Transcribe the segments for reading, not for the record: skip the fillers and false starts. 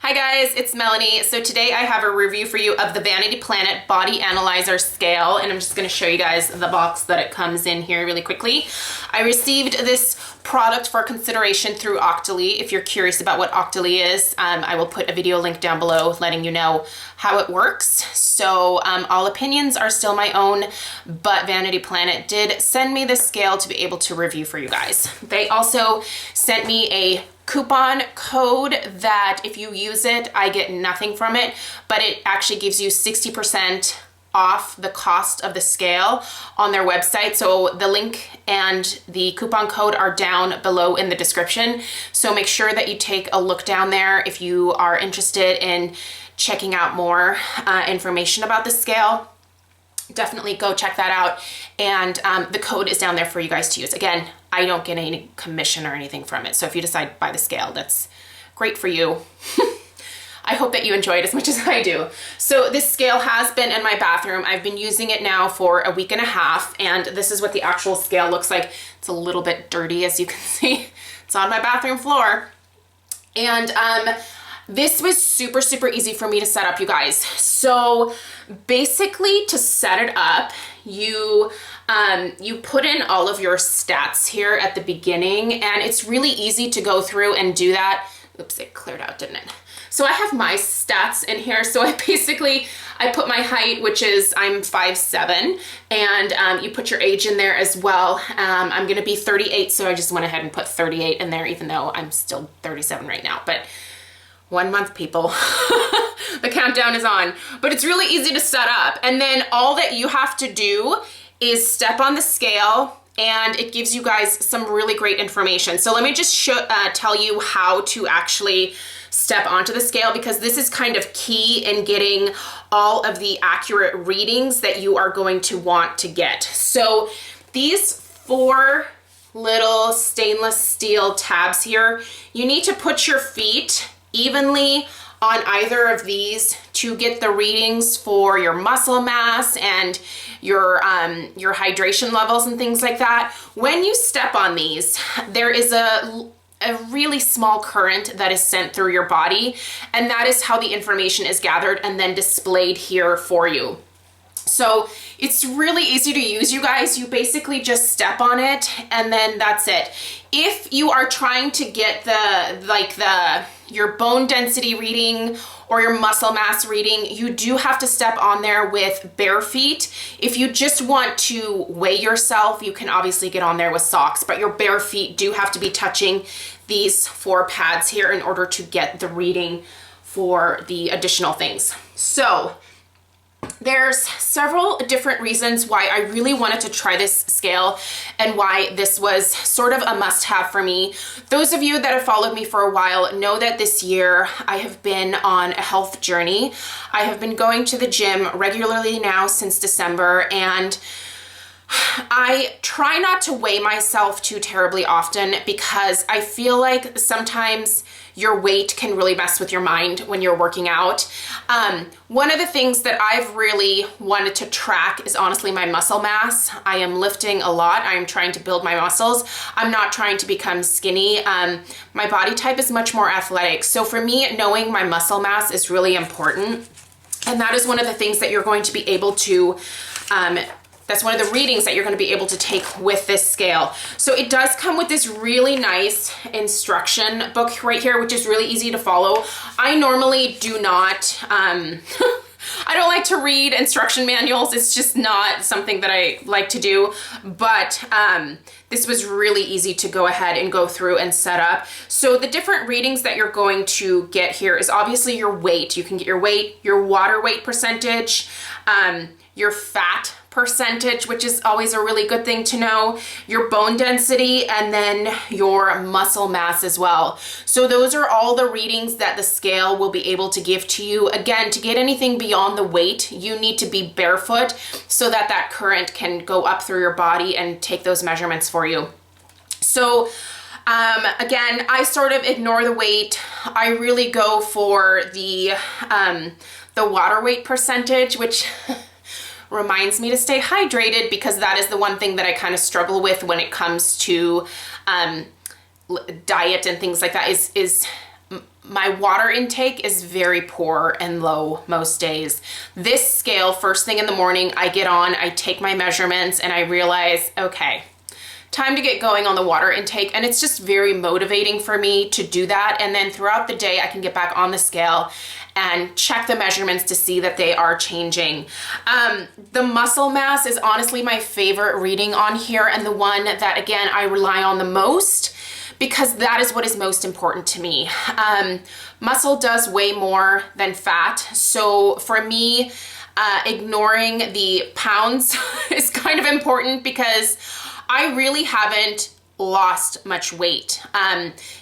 Hi guys, it's Melanie. So today I have a review for you of the Vanity Planet Body Analyzer Scale, and I'm just going to show you guys the box that it comes in here really quickly. I received this product for consideration through Octoly. If you're curious about what Octoly is, I will put a video link down below letting you know how it works. So all opinions are still my own, but Vanity Planet did send me this scale to be able to review for you guys. They also sent me a coupon code that if you use it, I get nothing from it, but it actually gives you 60% off the cost of the scale on their website. So the link and the coupon code are down below in the description. So make sure that you take a look down there if you are interested in checking out more information about the scale. Definitely go check that out. And the code is down there for you guys to use. Again, I don't get any commission or anything from it. So if you decide to buy the scale, that's great for you. I hope that you enjoy it as much as I do. So this scale has been in my bathroom. I've been using it now for a week and a half, and this is what the actual scale looks like. It's a little bit dirty, as you can see. It's on my bathroom floor. And this was super, super easy for me to set up, you guys. So basically to set it up, you put in all of your stats here at the beginning, and it's really easy to go through and do that. Oops, it cleared out, didn't it? So I have my stats in here. So I put my height, which is I'm 5'7", and you put your age in there as well. I'm gonna be 38, so I just went ahead and put 38 in there, even though I'm still 37 right now. But 1 month, people. The countdown is on. But it's really easy to set up. And then all that you have to do is step on the scale, and it gives you guys some really great information. So let me just tell you how to actually step onto the scale, because this is kind of key in getting all of the accurate readings that you are going to want to get. So these 4 little stainless steel tabs here, you need to put your feet evenly on either of these to get the readings for your muscle mass and your hydration levels and things like that. When you step on these, there is a really small current that is sent through your body, and that is how the information is gathered and then displayed here for you. So it's really easy to use, you guys. You basically just step on it, and then that's it. If you are trying to get your bone density reading or your muscle mass reading, you do have to step on there with bare feet. If you just want to weigh yourself, you can obviously get on there with socks, but your bare feet do have to be touching these 4 pads here in order to get the reading for the additional things. So there's several different reasons why I really wanted to try this scale and why this was sort of a must-have for me. Those of you that have followed me for a while know that this year I have been on a health journey. I have been going to the gym regularly now since December, and I try not to weigh myself too terribly often because I feel like sometimes your weight can really mess with your mind when you're working out. One of the things that I've really wanted to track is honestly my muscle mass. I am lifting a lot. I am trying to build my muscles. I'm not trying to become skinny. My body type is much more athletic. So for me, knowing my muscle mass is really important. And that is one of the things that you're going to be able to that's one of the readings that you're going to be able to take with this scale. So it does come with this really nice instruction book right here, which is really easy to follow. I normally do not, I don't like to read instruction manuals. It's just not something that I like to do, but this was really easy to go ahead and go through and set up. So the different readings that you're going to get here is obviously your weight. You can get your weight, your water weight percentage, your fat percentage, which is always a really good thing to know, your bone density, and then your muscle mass as well. So those are all the readings that the scale will be able to give to you. Again, to get anything beyond the weight, you need to be barefoot so that that current can go up through your body and take those measurements for you. So again, I sort of ignore the weight. I really go for the water weight percentage, which reminds me to stay hydrated, because that is the one thing that I kind of struggle with when it comes to diet and things like that is my water intake is very poor and low most days. This scale, first thing in the morning, I get on, I take my measurements, and I realize, okay, time to get going on the water intake. And it's just very motivating for me to do that. And then throughout the day, I can get back on the scale and check the measurements to see that they are changing. The muscle mass is honestly my favorite reading on here, and the one that, again, I rely on the most, because that is what is most important to me. Muscle does weigh more than fat. So for me, ignoring the pounds is kind of important, because I really haven't lost much weight.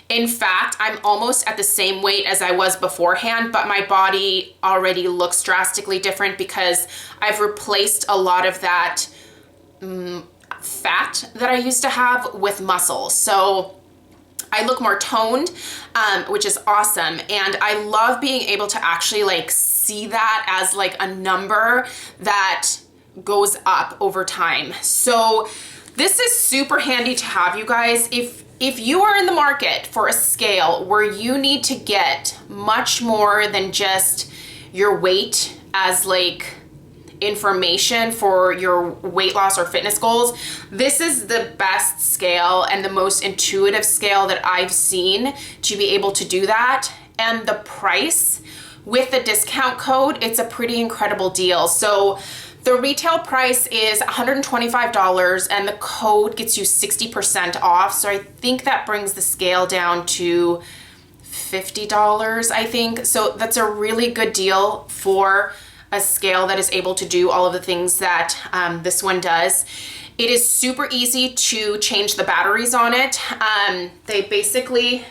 In fact, I'm almost at the same weight as I was beforehand, but my body already looks drastically different because I've replaced a lot of that fat that I used to have with muscle. So I look more toned, which is awesome. And I love being able to actually like see that as like a number that goes up over time. So this is super handy to have, you guys. If you are in the market for a scale where you need to get much more than just your weight as like information for your weight loss or fitness goals, this is the best scale and the most intuitive scale that I've seen to be able to do that. And the price with the discount code, it's a pretty incredible deal. So the retail price is $125 and the code gets you 60% off. So I think that brings the scale down to $50, I think. So that's a really good deal for a scale that is able to do all of the things that this one does. It is super easy to change the batteries on it. They basically,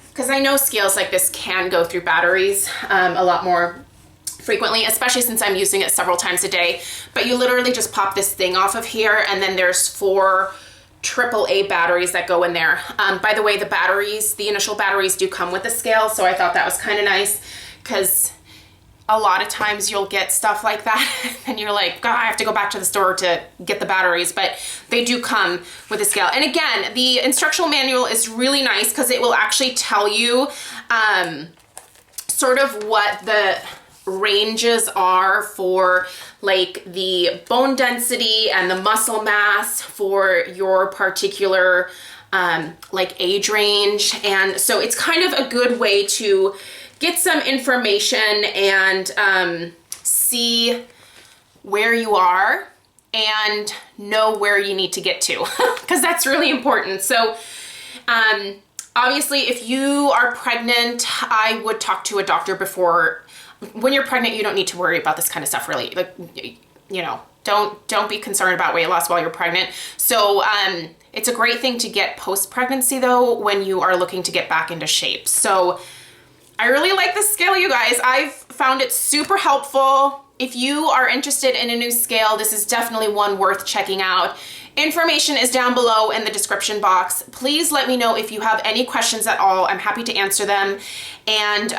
because I know scales like this can go through batteries a lot more frequently, especially since I'm using it several times a day, but you literally just pop this thing off of here, and then there's 4 AAA batteries that go in there. By the way, the batteries, the initial batteries do come with the scale, so I thought that was kind of nice, because a lot of times you'll get stuff like that and you're like, God, I have to go back to the store to get the batteries, but they do come with a scale. And again, the instructional manual is really nice because it will actually tell you sort of what the ranges are for like the bone density and the muscle mass for your particular like age range. And so it's kind of a good way to get some information and see where you are and know where you need to get to, because that's really important. So obviously if you are pregnant, I would talk to a doctor before. When you're pregnant, you don't need to worry about this kind of stuff, really. Like, you know, don't be concerned about weight loss while you're pregnant. So it's a great thing to get post-pregnancy though, when you are looking to get back into shape. So I really like this scale, you guys. I've found it super helpful. If you are interested in a new scale, this is definitely one worth checking out. Information is down below in the description box. Please let me know if you have any questions at all. I'm happy to answer them. And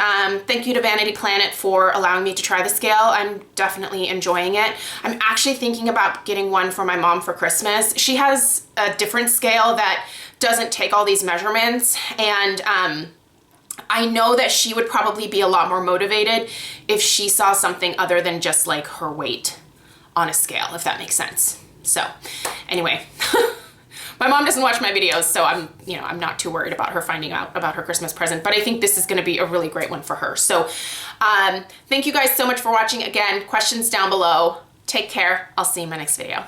thank you to Vanity Planet for allowing me to try the scale. I'm definitely enjoying it. I'm actually thinking about getting one for my mom for Christmas. She has a different scale that doesn't take all these measurements, and I know that she would probably be a lot more motivated if she saw something other than just like her weight on a scale, if that makes sense. So anyway, my mom doesn't watch my videos, so I'm not too worried about her finding out about her Christmas present, but I think this is going to be a really great one for her. So thank you guys so much for watching. Again, questions down below. Take care. I'll see you in my next video.